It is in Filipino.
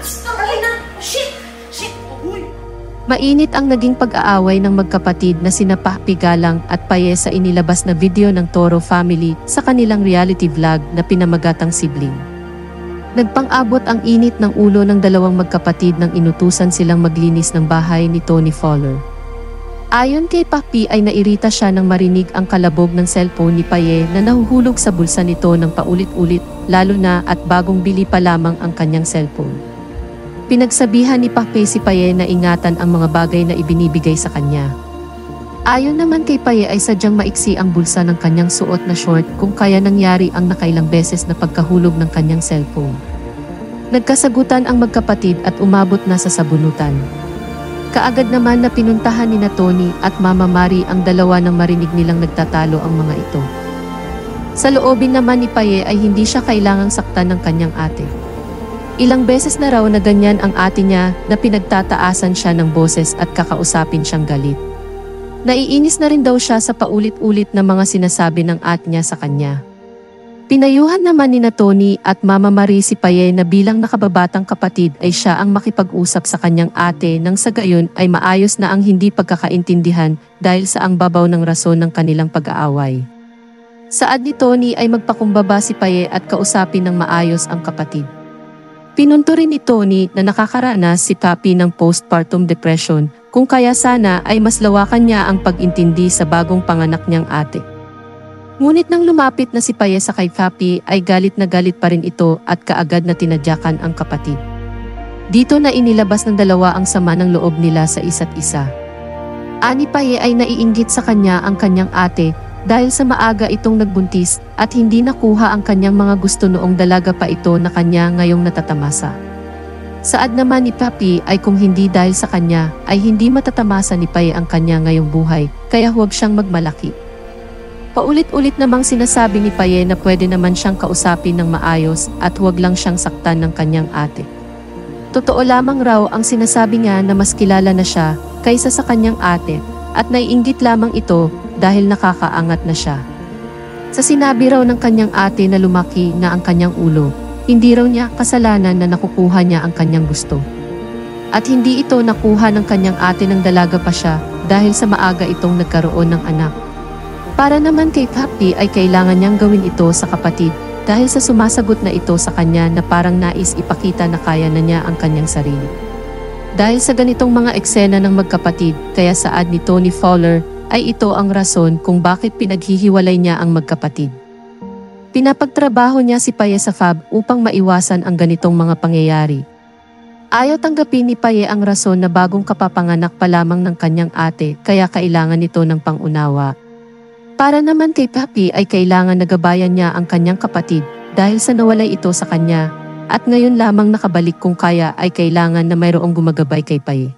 Dali na! Shit! Shit! Uy! Mainit ang naging pag-aaway ng magkapatid na sina Papi Galang at Paye sa inilabas na video ng Toro family sa kanilang reality vlog na pinamagatang Sibling. Nagpang-abot ang init ng ulo ng dalawang magkapatid nang inutusan silang maglinis ng bahay ni Tony Fowler. Ayon kay Papi ay nairita siya nang marinig ang kalabog ng cellphone ni Paye na nahuhulog sa bulsa nito ng paulit-ulit, lalo na at bagong bili pa lamang ang kanyang cellphone. Pinagsabihan ni Papi si Paye na ingatan ang mga bagay na ibinibigay sa kanya. Ayon naman kay Paye ay sadyang maiksi ang bulsa ng kanyang suot na short kung kaya nangyari ang nakailang beses na pagkahulog ng kanyang cellphone. Nagkasagutan ang magkapatid at umabot na sa sabunutan. Kaagad naman na pinuntahan ni Tony at Mama Mari ang dalawa nang marinig nilang nagtatalo ang mga ito. Sa loobin naman ni Paye ay hindi siya kailangang saktan ng kanyang ate. Ilang beses na raw na ganyan ang ate niya na pinagtataasan siya ng boses at kakausapin siyang galit. Naiinis na rin daw siya sa paulit-ulit na mga sinasabi ng ate niya sa kanya. Pinayuhan naman ni Tony at Mama Marie si Paye na bilang nakababatang kapatid ay siya ang makipag-usap sa kanyang ate nang sa gayon ay maayos na ang hindi pagkakaintindihan dahil sa ang babaw ng rason ng kanilang pag-aaway. Saad ni Tony ay magpakumbaba si Paye at kausapin ng maayos ang kapatid. Pinunto rin ni Tony na nakakaranas si Papi ng postpartum depression kung kaya sana ay mas lawakan niya ang pag-intindi sa bagong panganak niyang ate. Ngunit nang lumapit na si Paye sa kay Papi ay galit na galit pa rin ito at kaagad na tinadyakan ang kapatid. Dito na inilabas ng dalawa ang sama ng loob nila sa isa't isa. Ani Paye ay naiinggit sa kanya ang kanyang ate dahil sa maaga itong nagbuntis at hindi nakuha ang kanyang mga gusto noong dalaga pa ito na kanya ngayong natatamasa. Saad naman ni Papi ay kung hindi dahil sa kanya ay hindi matatamasa ni Paye ang kanya ngayong buhay kaya huwag siyang magmalaki. Paulit-ulit namang sinasabi ni Paye na pwede naman siyang kausapin ng maayos at huwag lang siyang saktan ng kanyang ate. Totoo lamang raw ang sinasabi niya na mas kilala na siya kaysa sa kanyang ate at naiinggit lamang ito dahil nakakaangat na siya. Sa sinabi raw ng kanyang ate na lumaki na ang kanyang ulo, hindi raw niya kasalanan na nakukuha niya ang kanyang gusto. At hindi ito nakuha ng kanyang ate ng dalaga pa siya dahil sa maaga itong nagkaroon ng anak. Para naman kay Papi ay kailangan niyang gawin ito sa kapatid dahil sa sumasagot na ito sa kanya na parang nais ipakita na kaya na niya ang kanyang sarili. Dahil sa ganitong mga eksena ng magkapatid, kaya saad ni Tony Fowler ay ito ang rason kung bakit pinaghihiwalay niya ang magkapatid. Pinapagtrabaho niya si Paye sa FAB upang maiwasan ang ganitong mga pangyayari. Ayaw tanggapin ni Paye ang rason na bagong kapapanganak pa lamang ng kanyang ate kaya kailangan nito ng pangunawa. Para naman kay Papi ay kailangan nagabayan niya ang kanyang kapatid dahil sa nawalay ito sa kanya at ngayon lamang nakabalik kung kaya ay kailangan na mayroong gumagabay kay Paye.